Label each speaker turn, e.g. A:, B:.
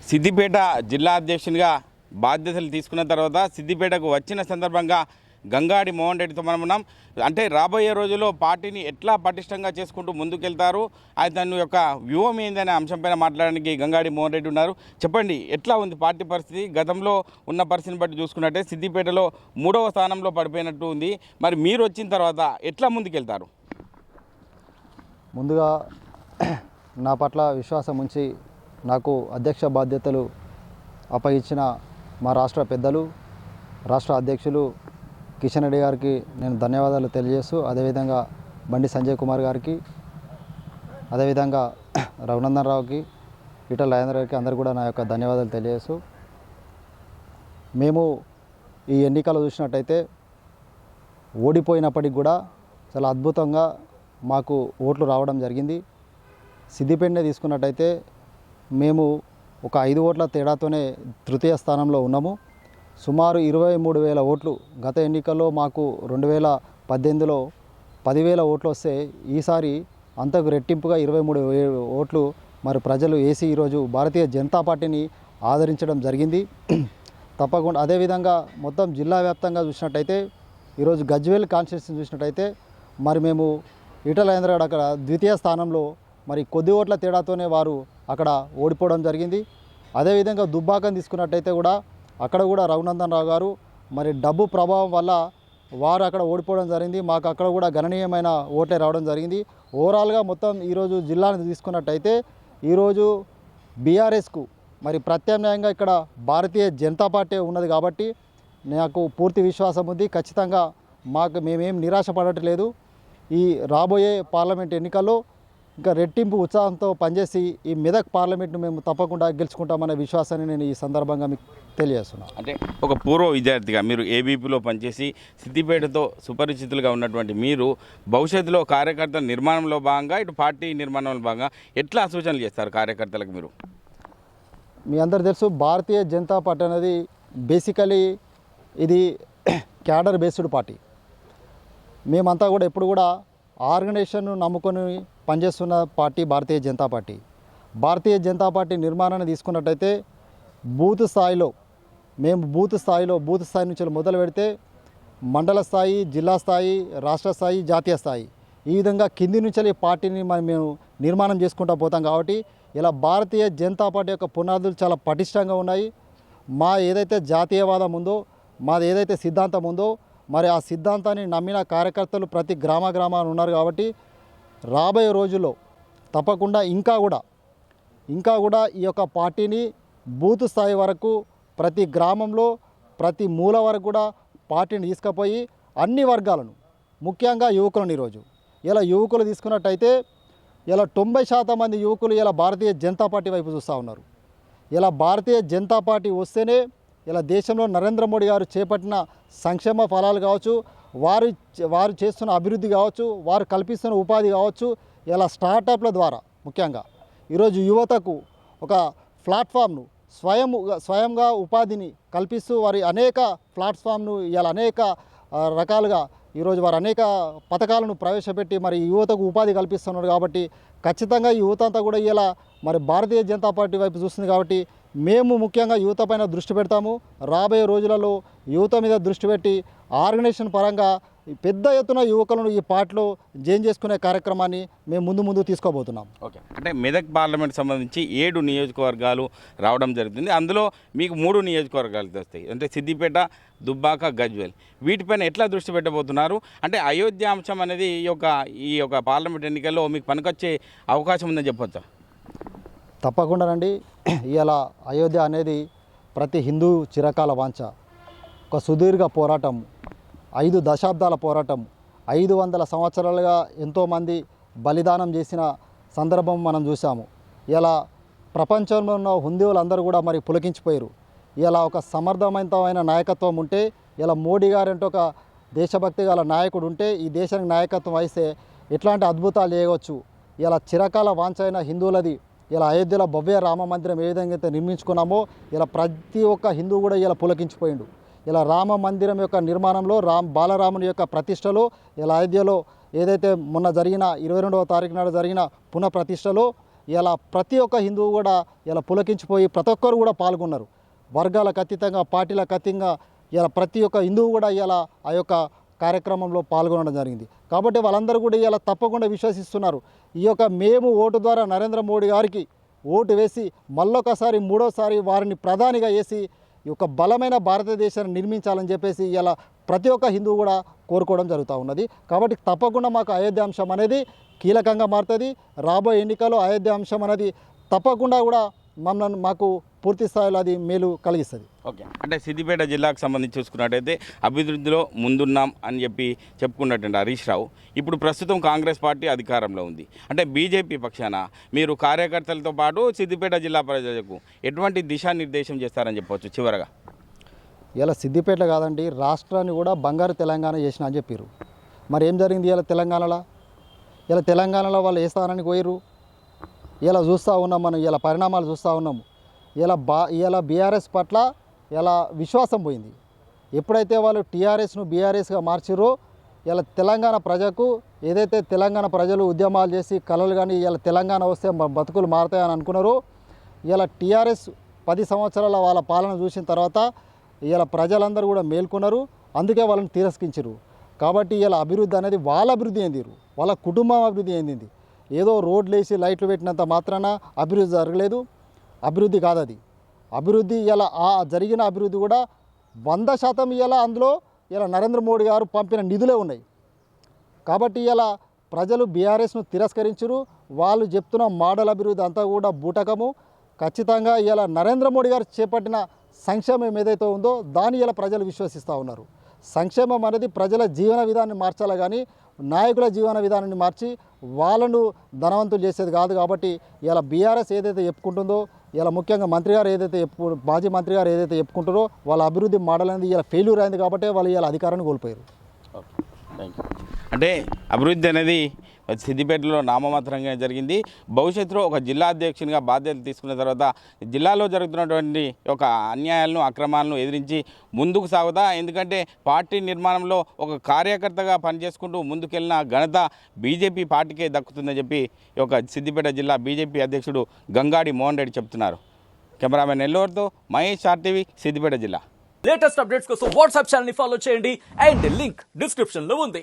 A: సిద్దిపేట జిల్లా అధ్యక్షునిగా బాధ్యతలు తీసుకున్న తర్వాత సిద్దిపేటకు వచ్చిన సందర్భంగా గంగాడి మోహన్ రెడ్డితో మనం ఉన్నాం. అంటే రాబోయే రోజుల్లో పార్టీని ఎట్లా పటిష్టంగా చేసుకుంటూ ముందుకెళ్తారు, తన యొక్క వ్యూహం ఏందనే అంశంపైన మాట్లాడడానికి గంగాడి మోహన్ రెడ్డి ఉన్నారు. చెప్పండి, ఎట్లా ఉంది పార్టీ పరిస్థితి? గతంలో ఉన్న పరిస్థితిని బట్టి చూసుకున్నట్టే సిద్దిపేటలో 3వ స్థానంలో పడిపోయినట్టు ఉంది. మరి మీరు వచ్చిన తర్వాత ఎట్లా ముందుకెళ్తారు?
B: ముందుగా నా పట్ల విశ్వాసం ఉంచి నాకు అధ్యక్ష బాధ్యతలు అప్పగించిన మా రాష్ట్ర పెద్దలు, రాష్ట్ర అధ్యక్షులు కిషన్ రెడ్డి గారికి నేను ధన్యవాదాలు తెలియజేస్తూ, అదేవిధంగా బండి సంజయ్ కుమార్ గారికి, అదేవిధంగా రఘునందన్ రావుకి, ఈటల రాజేంద్ర గారికి అందరు కూడా నా యొక్క ధన్యవాదాలు తెలియజేస్తూ, మేము ఈ ఎన్నికలు చూసినట్టయితే ఓడిపోయినప్పటికి కూడా చాలా అద్భుతంగా మాకు ఓట్లు రావడం జరిగింది. సిద్దిపేటనే తీసుకున్నట్టయితే మేము ఒక 5 ఓట్ల తేడాతోనే తృతీయ స్థానంలో ఉన్నాము. సుమారు 23,000 ఓట్లు. గత ఎన్నికల్లో మాకు 2018లో 10,000 ఓట్లు వస్తే ఈసారి అంతకు రెట్టింపుగా 23,000 ఓట్లు మరి ప్రజలు వేసి ఈరోజు భారతీయ జనతా పార్టీని ఆదరించడం జరిగింది. తప్పకుండా అదేవిధంగా మొత్తం జిల్లా వ్యాప్తంగా చూసినట్టయితే ఈరోజు గజ్వేల్ కాన్స్టిట్యూన్సీ చూసినట్టయితే మరి మేము ఈటల రాజేంద్ర గారు అక్కడ ద్వితీయ స్థానంలో మరి కొద్ది ఓట్ల తేడాతోనే వారు అక్కడ ఓడిపోవడం జరిగింది. అదేవిధంగా దుబ్బాకం తీసుకున్నట్టయితే కూడా అక్కడ కూడా రఘునందన్ రావు గారు మరి డబ్బు ప్రభావం వల్ల వారు అక్కడ ఓడిపోవడం జరిగింది. మాకు అక్కడ కూడా గణనీయమైన ఓట్లే రావడం జరిగింది. ఓవరాల్గా మొత్తం ఈరోజు జిల్లాను తీసుకున్నట్టయితే ఈరోజు బీఆర్ఎస్కు మరి ప్రత్యామ్నాయంగా ఇక్కడ భారతీయ జనతా పార్టీ ఉన్నది కాబట్టి నాకు పూర్తి విశ్వాసం ఉంది. ఖచ్చితంగా మేమేం నిరాశపడట్లేదు. ఈ రాబోయే పార్లమెంట్ ఎన్నికల్లో ఇంకా రెట్టింపు ఉత్సాహంతో పనిచేసి ఈ మెదక్ పార్లమెంట్ను మేము తప్పకుండా గెలుచుకుంటామనే విశ్వాసాన్ని నేను ఈ సందర్భంగా మీకు తెలియజేస్తున్నాను.
A: అంటే ఒక పూర్వ విద్యార్థిగా మీరు ఏబీపీలో పనిచేసి సిద్దిపేటతో సుపరిచితులుగా ఉన్నటువంటి మీరు భవిష్యత్తులో కార్యకర్తల నిర్మాణంలో భాగంగా ఇటు పార్టీ నిర్మాణంలో భాగంగా ఎట్లా సూచనలు చేస్తారు కార్యకర్తలకు? మీరు
B: మీ అందరు తెలుసు, భారతీయ జనతా పార్టీ అనేది బేసికలీ ఇది క్యాడర్ బేస్డ్ పార్టీ. మేమంతా కూడా ఎప్పుడు కూడా ఆర్గనైజేషన్ను నమ్ముకొని పనిచేస్తున్న party Bharatiya Janata party. Bharatiya Janata party నిర్మాణాన్ని తీసుకున్నట్టయితే బూత్ స్థాయిలో బూత్ స్థాయి నుంచి మొదలు పెడితే మండల స్థాయి, జిల్లా స్థాయి, రాష్ట్ర స్థాయి, జాతీయ స్థాయి, ఈ విధంగా కింది నుంచి పార్టీని మేము నిర్మాణం చేసుకుంటూ పోతాం. కాబట్టి ఇలా భారతీయ జనతా పార్టీ యొక్క పునాదులు చాలా పటిష్టంగా ఉన్నాయి. మా ఏదైతే జాతీయవాదం ఉందో, మాది ఏదైతే సిద్ధాంతం ఉందో, మరి ఆ సిద్ధాంతాన్ని నమ్మిన కార్యకర్తలు ప్రతి గ్రామాలు ఉన్నారు. కాబట్టి రాబోయే రోజుల్లో తప్పకుండా ఇంకా కూడా ఈ యొక్క పార్టీని బూత్ స్థాయి వరకు ప్రతి గ్రామంలో ప్రతి మూల వరకు కూడా పార్టీని తీసుకుపోయి అన్ని వర్గాలను, ముఖ్యంగా యువకులను, ఈరోజు ఇలా యువకులు తీసుకున్నట్టయితే ఇలా 90% మంది యువకులు ఇలా భారతీయ జనతా పార్టీ వైపు చూస్తూ ఉన్నారు. ఇలా భారతీయ జనతా పార్టీ వస్తేనే ఇలా దేశంలో నరేంద్ర మోడీ గారు చేపట్టిన సంక్షేమ ఫలాలు కావచ్చు, వారు చేస్తున్న అభివృద్ధి కావచ్చు, వారు కల్పిస్తున్న ఉపాధి కావచ్చు, ఇలా స్టార్టప్ల ద్వారా ముఖ్యంగా ఈరోజు యువతకు ఒక ప్లాట్ఫామ్ను స్వయంగా ఉపాధిని కల్పిస్తూ వారి అనేక ప్లాట్ఫామ్ను ఇలా అనేక రకాలుగా ఈరోజు వారు అనేక పథకాలను ప్రవేశపెట్టి మరి యువతకు ఉపాధి కల్పిస్తున్నారు. కాబట్టి ఖచ్చితంగా యువత అంతా కూడా ఇలా మరి భారతీయ జనతా పార్టీ వైపు చూస్తుంది. కాబట్టి మేము ముఖ్యంగా యువత పైన దృష్టి పెడతాము. రాబోయే రోజులలో యువత మీద దృష్టి పెట్టి ఆర్గనైజేషన్ పరంగా పెద్ద ఎత్తున యువకులను ఈ పార్టీలో జాయిన్ చేసుకునే కార్యక్రమాన్ని మేము ముందు తీసుకోబోతున్నాం.
A: ఓకే, అంటే మెదక్ పార్లమెంట్ సంబంధించి 7 నియోజకవర్గాలు రావడం జరుగుతుంది. అందులో మీకు 3 నియోజకవర్గాలు వస్తాయి, అంటే సిద్దిపేట, దుబ్బాక, గజ్వేల్. వీటిపైన ఎట్లా దృష్టి పెట్టబోతున్నారు? అంటే అయోధ్య అంశం అనేది ఈ యొక్క పార్లమెంట్ ఎన్నికల్లో మీకు పనికొచ్చే అవకాశం ఉందని చెప్పొచ్చా?
B: తప్పకుండానండి. ఇలా అయోధ్య అనేది ప్రతి హిందూ చిరకాల వాంఛ, ఒక సుదీర్ఘ పోరాటం, 5 దశాబ్దాల పోరాటం, 500 సంవత్సరాలుగా ఎంతోమంది బలిదానం చేసిన సందర్భం మనం చూసాము. ఇలా ప్రపంచంలో ఉన్న హిందువులందరూ కూడా మరి పులకించిపోయారు. ఇలా ఒక సమర్థవంతమైన నాయకత్వం ఉంటే, ఇలా మోడీ గారు అంటే ఒక దేశభక్తి గల నాయకుడు ఉంటే, ఈ దేశానికి నాయకత్వం వహిస్తే ఎట్లాంటి అద్భుతాలు చేయవచ్చు. ఇలా చిరకాల వాంఛ అయిన హిందువులది ఇలా అయోధ్యలో భవ్య రామ మందిరం ఏ విధంగా అయితే నిర్మించుకున్నామో ఇలా ప్రతి ఒక్క హిందువు కూడా ఇలా పులకించిపోయిండు. ఇలా రామ మందిరం యొక్క నిర్మాణంలో బాలరాముని యొక్క ప్రతిష్టలో ఇలా అయోధ్యలో ఏదైతే మొన్న జరిగిన 22వ తారీఖు నాడు జరిగిన పునఃప్రతిష్టలో ఇలా ప్రతి ఒక్క హిందువు కూడా ఇలా పులకించిపోయి ప్రతి ఒక్కరు కూడా పాల్గొన్నారు. వర్గాలకు అతీతంగా, పార్టీలకు అతీతంగా ఇలా ప్రతి ఒక్క హిందువు కూడా ఇలా ఆ యొక్క కార్యక్రమంలో పాల్గొనడం జరిగింది. కాబట్టి వాళ్ళందరూ కూడా ఇలా తప్పకుండా విశ్వసిస్తున్నారు. ఈ యొక్క మేము ఓటు ద్వారా నరేంద్ర మోడీ గారికి ఓటు వేసి మళ్ళొకసారి మూడోసారి వారిని ప్రధానిగా వేసి ఈ యొక్క బలమైన భారతదేశాన్ని నిర్మించాలని చెప్పేసి ఇలా ప్రతి ఒక్క హిందువు కూడా కోరుకోవడం జరుగుతూ ఉన్నది. కాబట్టి తప్పకుండా మాకు అయోధ్య అంశం అనేది కీలకంగా మారుతుంది. రాబోయే ఎన్నికల్లో అయోధ్య అంశం అనేది తప్పకుండా కూడా మాకు పూర్తి స్థాయిలో అది మేలు కలిగిస్తుంది.
A: ఓకే, అంటే సిద్దిపేట జిల్లాకు సంబంధించి చూసుకున్నట్టయితే అభివృద్ధిలో ముందున్నాం అని చెప్పి చెప్పుకున్నట్టు హరీష్ రావు ఇప్పుడు ప్రస్తుతం కాంగ్రెస్ పార్టీ అధికారంలో ఉంది. అంటే బీజేపీ పక్షాన మీరు కార్యకర్తలతో పాటు సిద్దిపేట జిల్లా ప్రజలకు ఎటువంటి దిశానిర్దేశం చేస్తారని చెప్పవచ్చు? చివరగా
B: ఇలా సిద్దిపేట కాదండి, రాష్ట్రాన్ని కూడా బంగారు తెలంగాణ చేసిన అని చెప్పారు. మరి ఏం జరిగింది ఇలా తెలంగాణలో? ఇలా తెలంగాణలో వాళ్ళు ఏ స్థానానికి పోయారు? ఇలా చూస్తూ ఉన్నాం మనం, ఇలా పరిణామాలు చూస్తూ ఉన్నాము. ఇలా బీఆర్ఎస్ పట్ల ఇలా విశ్వాసం పోయింది. ఎప్పుడైతే వాళ్ళు టీఆర్ఎస్ను బీఆర్ఎస్గా మార్చిరో ఇలా తెలంగాణ ప్రజకు ఏదైతే తెలంగాణ ప్రజలు ఉద్యమాలు చేసి కలలు కానీ ఇలా తెలంగాణ వస్తే బతుకులు మారుతాయని అనుకున్నారో, ఇలా టీఆర్ఎస్ 10 సంవత్సరాల వాళ్ళ పాలన చూసిన తర్వాత ఇలా ప్రజలందరూ కూడా మేల్కొన్నారు. అందుకే వాళ్ళని తిరస్కరించారు. కాబట్టి ఇలా అభివృద్ధి అనేది వాళ్ళ అభివృద్ధి ఏందిరు, వాళ్ళ కుటుంబం అభివృద్ధి ఏంది. ఏదో రోడ్లు వేసి లైట్లు పెట్టినంత మాత్రాన అభివృద్ధి జరగలేదు. అభివృద్ధి కాదు అది. అభివృద్ధి ఇలా ఆ జరిగిన అభివృద్ధి కూడా 100% ఇలా అందులో ఇలా నరేంద్ర మోడీ గారు పంపిన నిధులే ఉన్నాయి. కాబట్టి ఇలా ప్రజలు బీఆర్ఎస్ను తిరస్కరించరు. వాళ్ళు చెప్తున్న మోడల్ అభివృద్ధి అంతా కూడా బూటకము. ఖచ్చితంగా ఇలా నరేంద్ర మోడీ గారు చేపట్టిన సంక్షేమం ఏదైతే ఉందో దాన్ని ఇలా ప్రజలు విశ్వసిస్తూ ఉన్నారు. సంక్షేమం అనేది ప్రజల జీవన విధానాన్ని మార్చాలి కానీ నాయకుల జీవన విధానాన్ని మార్చి వాళ్ళను ధనవంతులు చేసేది కాదు. కాబట్టి ఇలా బీఆర్ఎస్ ఏదైతే చెప్పుకుంటుందో, ఇలా ముఖ్యంగా మంత్రి గారు ఏదైతే మాజీ మంత్రి గారు ఏదైతే చెప్పుకుంటారో వాళ్ళ అభివృద్ధి మోడల్ అనేది ఇలా ఫెయిల్యూర్ అయింది. కాబట్టి వాళ్ళు ఇలా అధికారాన్ని కోల్పోయారు.
A: అంటే అభివృద్ధి అనేది సిద్దిపేటలో నామమాత్రంగా జరిగింది. భవిష్యత్తులో ఒక జిల్లా అధ్యక్షునిగా బాధ్యతలు తీసుకున్న తర్వాత జిల్లాలో జరుగుతున్నటువంటి ఒక అన్యాయాలను, అక్రమాలను ఎదిరించి ముందుకు సాగుతా. ఎందుకంటే పార్టీ నిర్మాణంలో ఒక కార్యకర్తగా పనిచేసుకుంటూ ముందుకెళ్ళిన ఘనత బీజేపీ పార్టీకే దక్కుతుందని చెప్పి ఒక సిద్దిపేట జిల్లా బీజేపీ అధ్యక్షుడు గంగాడి మోహన్ రెడ్డి చెప్తున్నారు. కెమెరామెన్ నెల్లూరుతో మహేష్, ఆర్టీవీ, సిద్దిపేట జిల్లా.
C: లేటెస్ట్ అప్డేట్స్ కోసం వాట్సాప్ ఛానల్ ని ఫాలో చేయండి అండ్ లింక్ డిస్క్రిప్షన్ లో ఉంది.